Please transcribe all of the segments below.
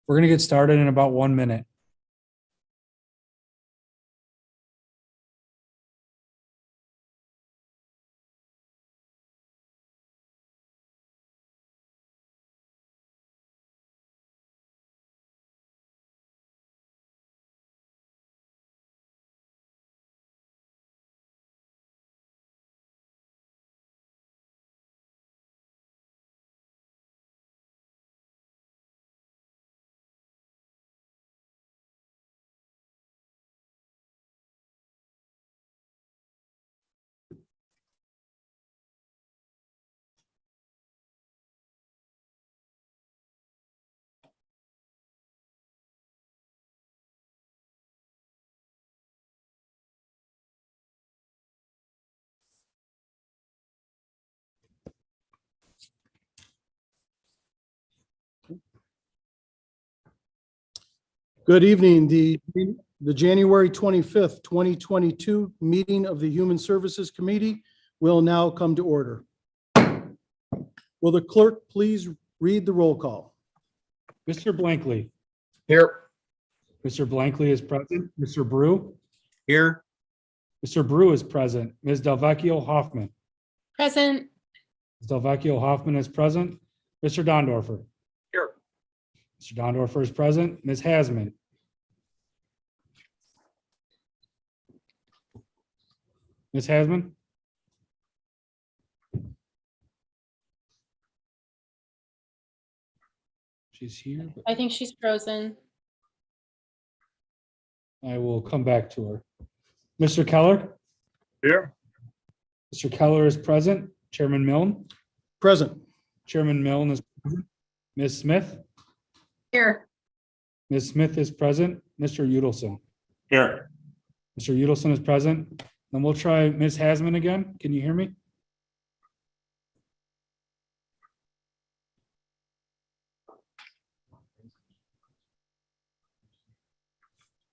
We're going to get started in about 1 minute. Good evening. The January 25th, 2022 meeting of the Human Services Committee will now come to order. Will the clerk please read the roll call? Mr. Blankley. Here. Mr. Blankley is present. Mr. Brew. Here. Mr. Brew is present. Ms. Delvecchio Hoffman. Present. Ms. Delvecchio Hoffman is present. Mr. Dondorfer. Here. Mr. Dondorfer is present. Ms. Hasman. Ms. Hasman? She's here, but I think she's frozen. I will come back to her. Mr. Keller? Here. Mr. Keller is present. Chairman Milne? Present. Chairman Milne is present. Ms. Smith? Here. Ms. Smith is present. Mr. Udelson? Here. Mr. Udelson is present. Then we'll try Ms. Hasman again. Can you hear me?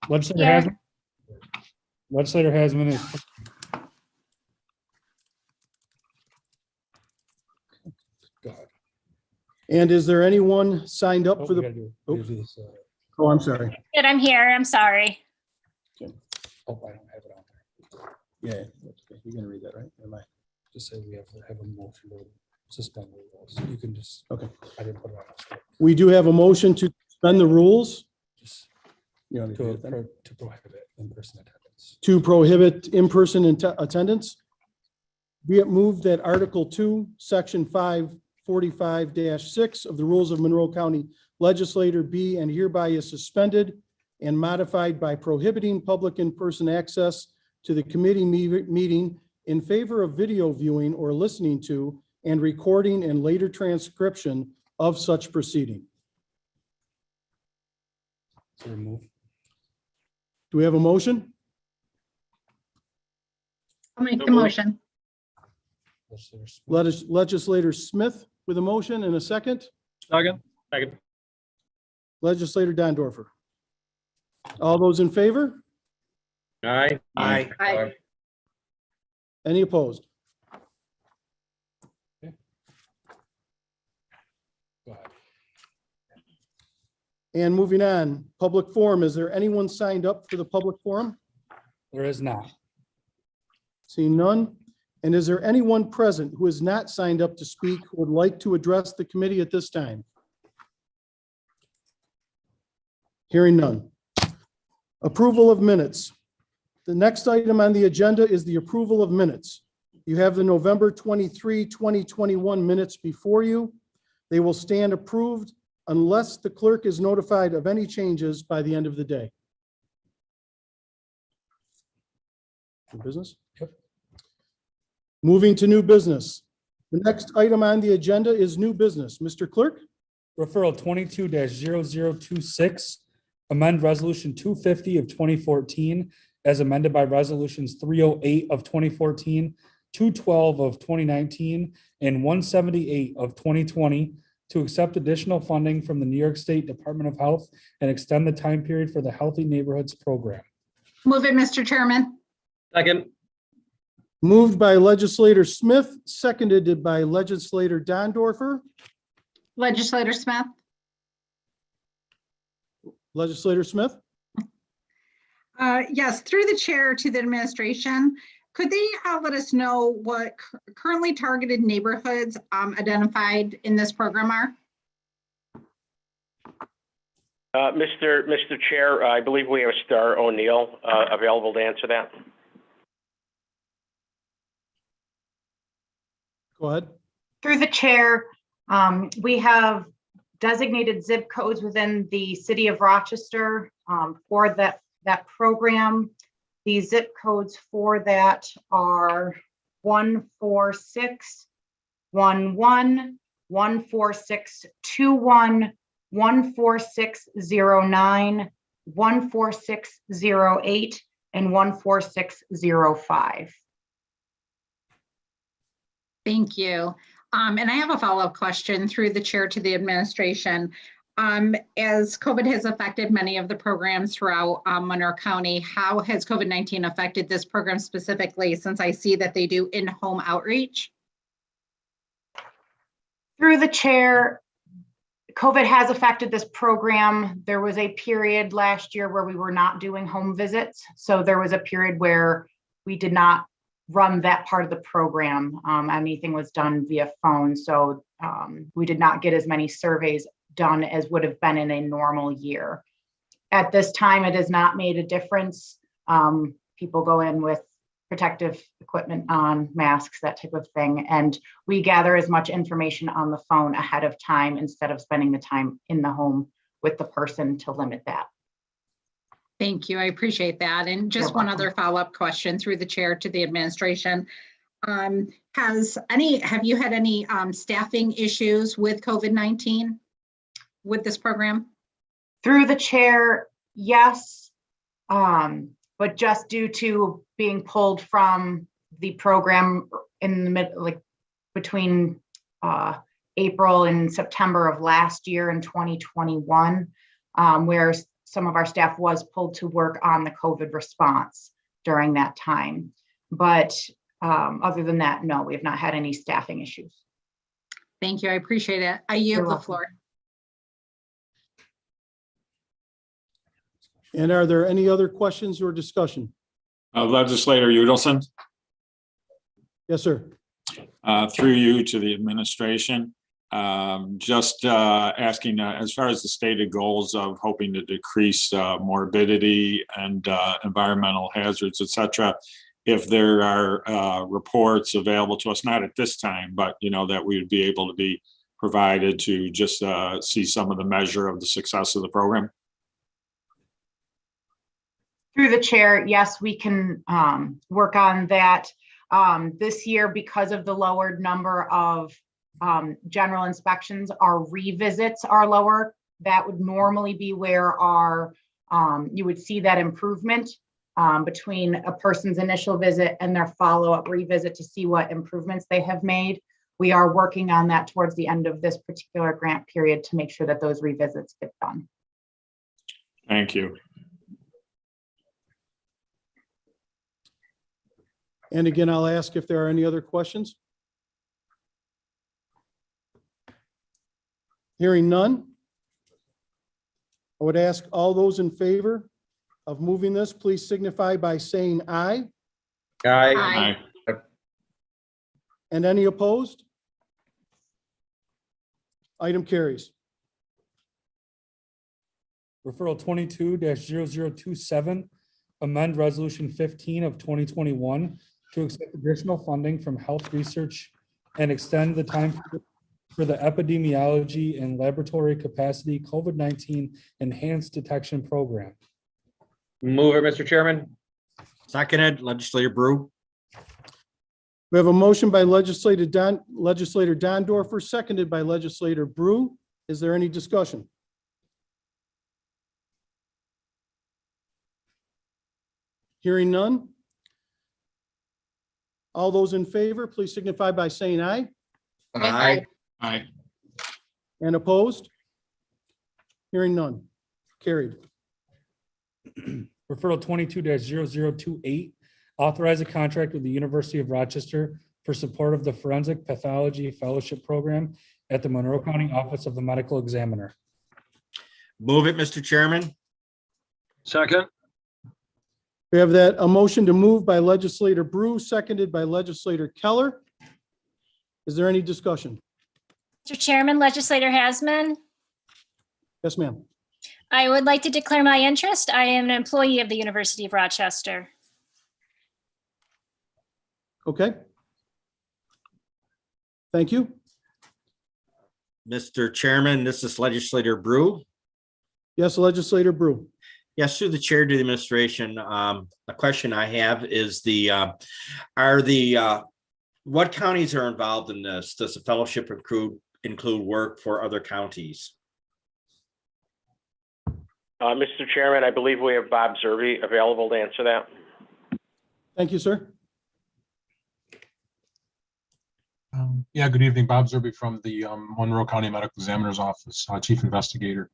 Legislator Here. Hasman? Legislator Hasman is. God. And is there anyone signed up Oh, for we the, gotta do this, oh, I'm sorry. Good, I'm here. I'm sorry. oh, I don't have it on there. Yeah, that's okay. You're gonna read that, right? Am I? Just say we have a motion to suspend the rules. You can just, Okay. I didn't put it on the script. We do have a motion to suspend the rules. Just You want me to read it then? to prohibit in-person attendance. To prohibit in-person attendance. Be it moved that Article 2, Section 545-6 of the Rules of Monroe County Legislature be and hereby is suspended and modified by prohibiting public in-person access to the committee meeting in favor of video viewing or listening to and recording and later transcription of such proceeding. So remove. Do we have a motion? I'll make the motion. Legislator Smith. Legislator Smith with a motion and a second. Second. Legislator Dondorfer. All those in favor? Aye. Aye. Any opposed? Go ahead. And moving on, public forum. Is there anyone signed up for the public forum? There is not. Seeing none. And is there anyone present who is not signed up to speak who would like to address the committee at this time? Hearing none. Approval of minutes. The next item on the agenda is the approval of minutes. You have the November 23, 2021 minutes before you. They will stand approved unless the clerk is notified of any changes by the end of the day. New business? Yep. Moving to new business. The next item on the agenda is new business. Mr. Clerk? Referral 22-0026, amend resolution 250 of 2014 as amended by resolutions 308 of 2014, 212 of 2019, and 178 of 2020 to accept additional funding from the New York State Department of Health and extend the time period for the Healthy Neighborhoods Program. Move it, Mr. Chairman. Second. Moved by legislator Smith, seconded by legislator Dondorfer. Legislator Smith. Legislator Smith? Yes, through the chair to the administration, could they let us know what currently targeted neighborhoods identified in this program are? Mr. Chair, I believe we have Star O'Neill available to answer that. Go ahead. Through the chair, we have designated zip codes within the city of Rochester for that program. The zip codes for that are 14611, 14621, 14609, 14608, and 14605. Thank you. And I have a follow-up question through the chair to the administration. As COVID has affected many of the programs throughout Monroe County, how has COVID-19 affected this program specifically, since I see that they do in-home outreach? Through the chair, COVID has affected this program. There was a period last year where we were not doing home visits. So there was a period where we did not run that part of the program. Anything was done via phone. So we did not get as many surveys done as would have been in a normal year. At this time, it has not made a difference. People go in with protective equipment on, masks, that type of thing. And we gather as much information on the phone ahead of time instead of spending the time in the home with the person to limit that. Thank you. I appreciate that. And just one other follow-up question through the chair to the administration. Have you had any staffing issues with COVID-19 with this program? Through the chair, yes, but just due to being pulled from the program in the mid, like between April and September of last year in 2021, where some of our staff was pulled to work on the COVID response during that time. But other than that, no, we have not had any staffing issues. Thank you. I appreciate it. I yield the floor. And are there any other questions or discussion? Legislator Udelson, Yes, sir. through you to the administration, just asking, as far as the stated goals of hoping to decrease morbidity and environmental hazards, et cetera, if there are reports available to us, not at this time, but that we would be able to be provided to just see some of the measure of the success of the program. Through the chair, yes, we can work on that. This year, because of the lowered number of general inspections, our revisits are lower. That would normally be where our you would see that improvement between a person's initial visit and their follow-up revisit to see what improvements they have made. We are working on that towards the end of this particular grant period to make sure that those revisits get done. Thank you. And again, I'll ask if there are any other questions. Hearing none. I would ask all those in favor of moving this, please signify by saying aye. Aye. Aye. And any opposed? Item carries. Referral 22-0027, amend resolution 15 of 2021 to accept additional funding from health research and extend the time for the epidemiology and laboratory capacity COVID-19 enhanced detection program. Move it, Mr. Chairman. Seconded, legislator Brew. We have a motion by legislator Dondorfer, seconded by legislator Brew. Is there any discussion? Hearing none. All those in favor, please signify by saying aye. Aye. Aye. And opposed? Hearing none. Carried. Referral 22-0028, authorize a contract with the University of Rochester for support of the Forensic Pathology Fellowship Program at the Monroe County Office of the Medical Examiner. Move it, Mr. Chairman. Second. We have that, a motion to move by legislator Brew, seconded by legislator Keller. Is there any discussion? Mr. Chairman, Legislator Hasman, Yes, ma'am. I would like to declare my interest. I am an employee of the University of Rochester. Okay. Thank you. Mr. Chairman, this is Legislator Brew. Yes, legislator Brew. Yes, through the chair to the administration, a question I have is what counties are involved in this? Does the fellowship include work for other counties? Mr. Chairman, I believe we have Bob Zerby available to answer that. Thank you, sir. Yeah, good evening. Bob Zerby from the Monroe County Medical Examiner's Office, Chief Investigator.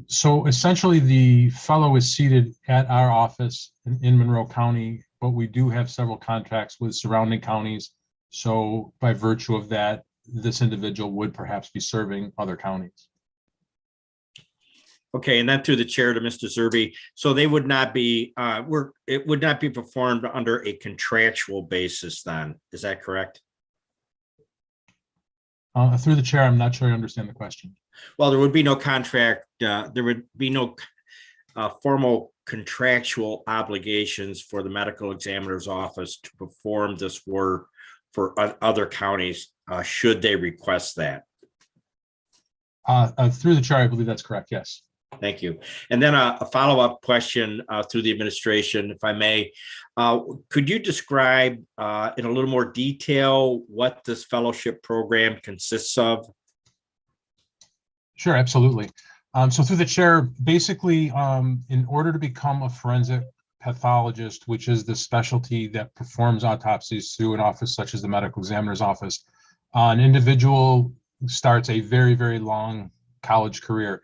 So essentially, the fellow is seated at our office in Monroe County, but we do have several contracts with surrounding counties. So by virtue of that, this individual would perhaps be serving other counties. Okay, and then through the chair to Mr. Zerby. So they would not be, it would not be performed under a contractual basis then, is that correct? Through the chair, I'm not sure I understand the question. Well, there would be no contract, there would be no formal contractual obligations for the medical examiner's office to perform this work for other counties, should they request that. Through the chair, I believe that's correct, yes. Thank you. And then a follow-up question through the administration, if I may. Could you describe in a little more detail what this fellowship program consists of? Sure, absolutely. So through the chair, basically, in order to become a forensic pathologist, which is the specialty that performs autopsies through an office such as the medical examiner's office, an individual starts a very, very long college career.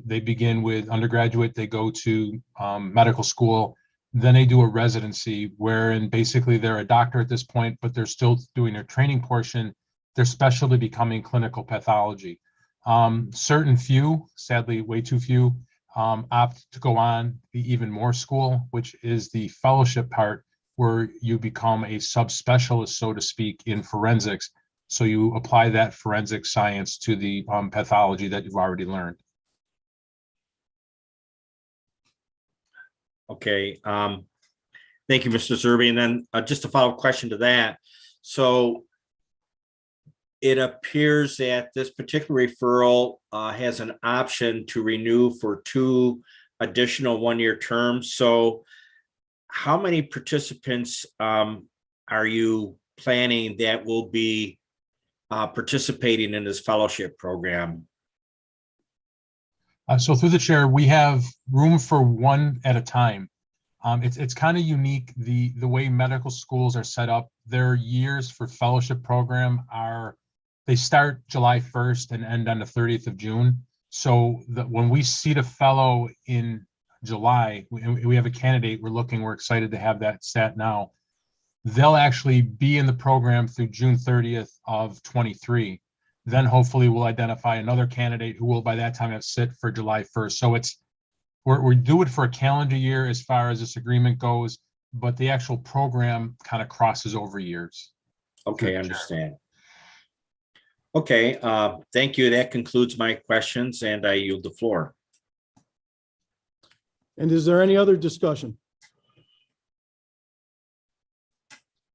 They begin with undergraduate, they go to medical school, then they do a residency wherein basically they're a doctor at this point, but they're still doing their training portion, their specialty becoming clinical pathology. Certain few, sadly way too few, opt to go on the even more school, which is the fellowship part where you become a subspecialist, so to speak, in forensics. So you apply that forensic science to the pathology that you've already learned. Okay, thank you, Mr. Zerby. And then just a follow-up question to that. So it appears that this particular referral has an option to renew for 2 additional one-year terms. So how many participants are you planning that will be participating in this fellowship program? So through the chair, we have room for 1 at a time. It's kind of unique, the way medical schools are set up. Their years for fellowship program they start July 1st and end on the 30th of June. So when we seat a fellow in July, we have a candidate we're excited to have that sat now. They'll actually be in the program through June 30th of 23. Then hopefully we'll identify another candidate who will by that time have sit for July 1st. So we do it for a calendar year as far as this agreement goes, but the actual program kind of crosses over years. Okay, I understand. Okay, thank you. That concludes my questions and I yield the floor. And is there any other discussion?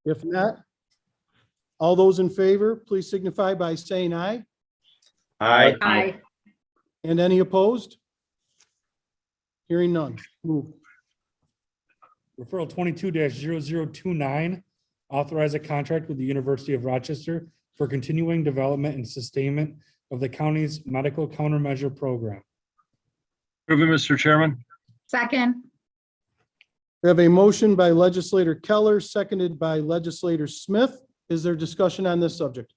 If not, all those in favor, please signify by saying aye. Aye. Aye. And any opposed? Hearing none. Move. Referral 22-0029, authorize a contract with the University of Rochester for continuing development and sustainment of the county's medical countermeasure program. Move it, Mr. Chairman. Second. We have a motion by legislator Keller, seconded by legislator Smith. Is there discussion on this subject?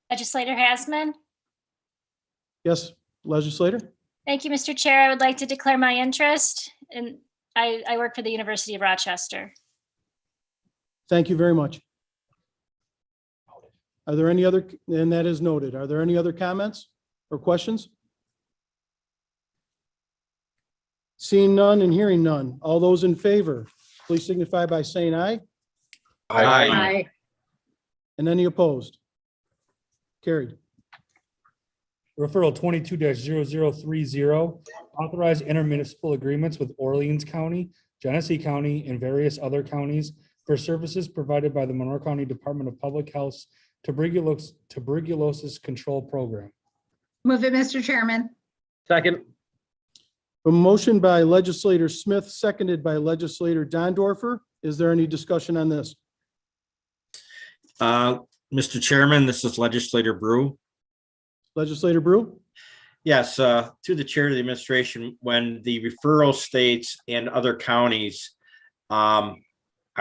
Legislator Hasman. Yes, legislator? Thank you, Mr. Chair. I would like to declare my interest, and I work for the University of Rochester. Thank you very much. Are there any other, and that is noted, are there any other comments or questions? Seeing none and hearing none. All those in favor, please signify by saying aye. Aye. And any opposed? Carried. Referral 22-0030, authorize intermunicipal agreements with Orleans County, Genesee County, and various other counties for services provided by the Monroe County Department of Public Health's tuberculosis control program. Move it, Mr. Chairman. Second. A motion by legislator Smith, seconded by legislator Dondorfer. Is there any discussion on this? Mr. Chairman, this is legislator Brew. Legislator Brew? Yes, through the chair of the administration, when the referral states and other counties, are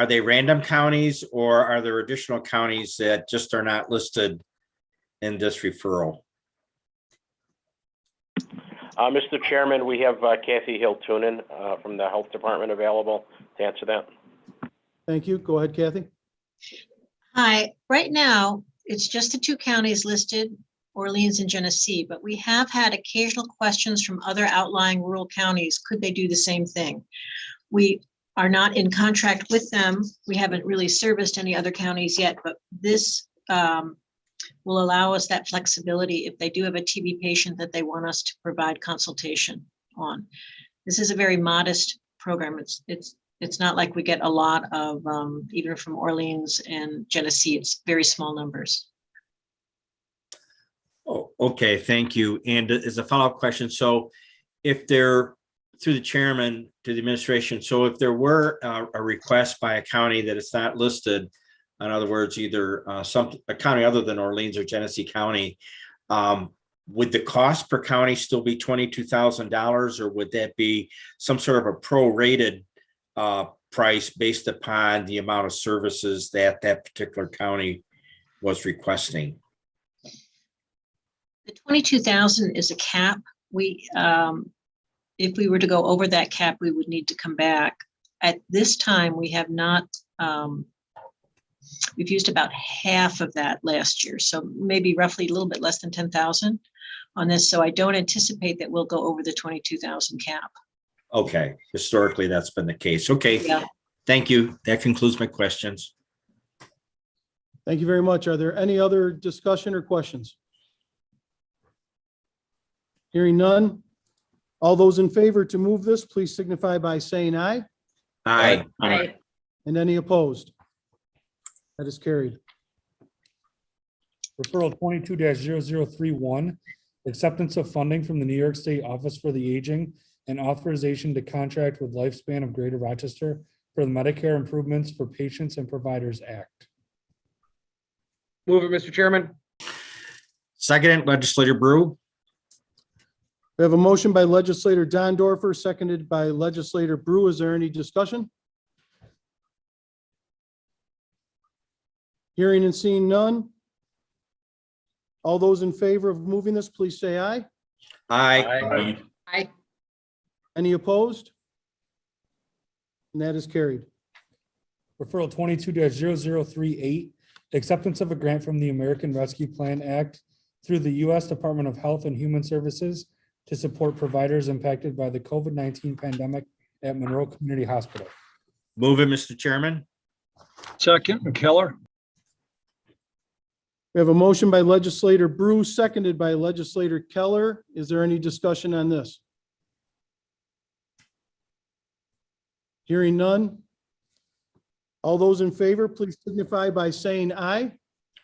they random counties or are there additional counties that just are not listed in this referral? Mr. Chairman, we have Kathy Hill-Tunin from the Health Department available to answer that. Thank you. Go ahead, Kathy. Hi, right now, it's just the two counties listed, Orleans and Genesee, but we have had occasional questions from other outlying rural counties. Could they do the same thing? We are not in contract with them. We haven't really serviced any other counties yet, but this will allow us that flexibility if they do have a TB patient that they want us to provide consultation on. This is a very modest program. It's not like we get a lot of, even from Orleans and Genesee, it's very small numbers. Oh, okay, thank you. And as a follow-up question, so if there, through the chairman to the administration, so if there were a request by a county that is not listed, in other words, either a county other than Orleans or Genesee County, would the cost per county still be $22,000, or would that be some sort of a prorated price based upon the amount of services that that particular county was requesting? The 22,000 is a cap. We, if we were to go over that cap, we would need to come back. At this time, we have not, we've used about half of that last year. So maybe roughly a little bit less than 10,000 on this. So I don't anticipate that we'll go over the 22,000 cap. Okay, historically, that's been the case. Okay, Yeah. thank you. That concludes my questions. Thank you very much. Are there any other discussion or questions? Hearing none. All those in favor to move this, please signify by saying aye. Aye. Aye. And any opposed? That is carried. Referral 22-0031, acceptance of funding from the New York State Office for the Aging and authorization to contract with Lifespan of Greater Rochester for the Medicare Improvements for Patients and Providers Act. Move it, Mr. Chairman. Second, legislator Brew. We have a motion by legislator Dondorfer, seconded by legislator Brew. Is there any discussion? Hearing and seeing none. All those in favor of moving this, please say aye. Aye. Aye. Any opposed? And that is carried. Referral 22-0038, acceptance of a grant from the American Rescue Plan Act through the U.S. Department of Health and Human Services to support providers impacted by the COVID-19 pandemic at Monroe Community Hospital. Move it, Mr. Chairman. Second, Keller. We have a motion by legislator Brew, seconded by legislator Keller. Is there any discussion on this? Hearing none. All those in favor, please signify by saying aye.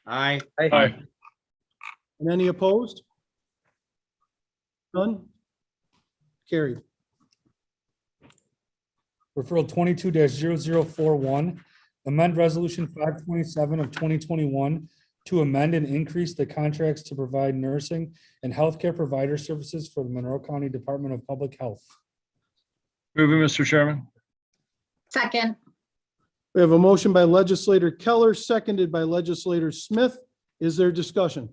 Aye. Aye. And any opposed? None? Carried. Referral 22-0041, amend resolution 527 of 2021 to amend and increase the contracts to provide nursing and healthcare provider services for the Monroe County Department of Public Health. Move it, Mr. Chairman. Second. We have a motion by legislator Keller, seconded by legislator Smith. Is there discussion?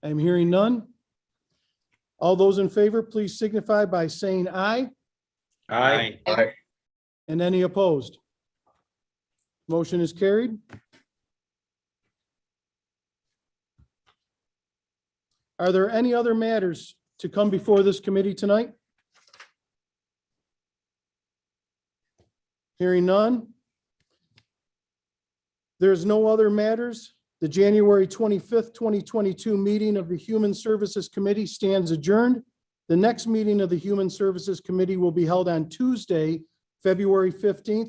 I'm hearing none. All those in favor, please signify by saying aye. Aye. And any opposed? Motion is carried. Are there any other matters to come before this committee tonight? Hearing none. There's no other matters. The January 25th, 2022 meeting of the Human Services Committee stands adjourned. The next meeting of the Human Services Committee will be held on Tuesday, February 15th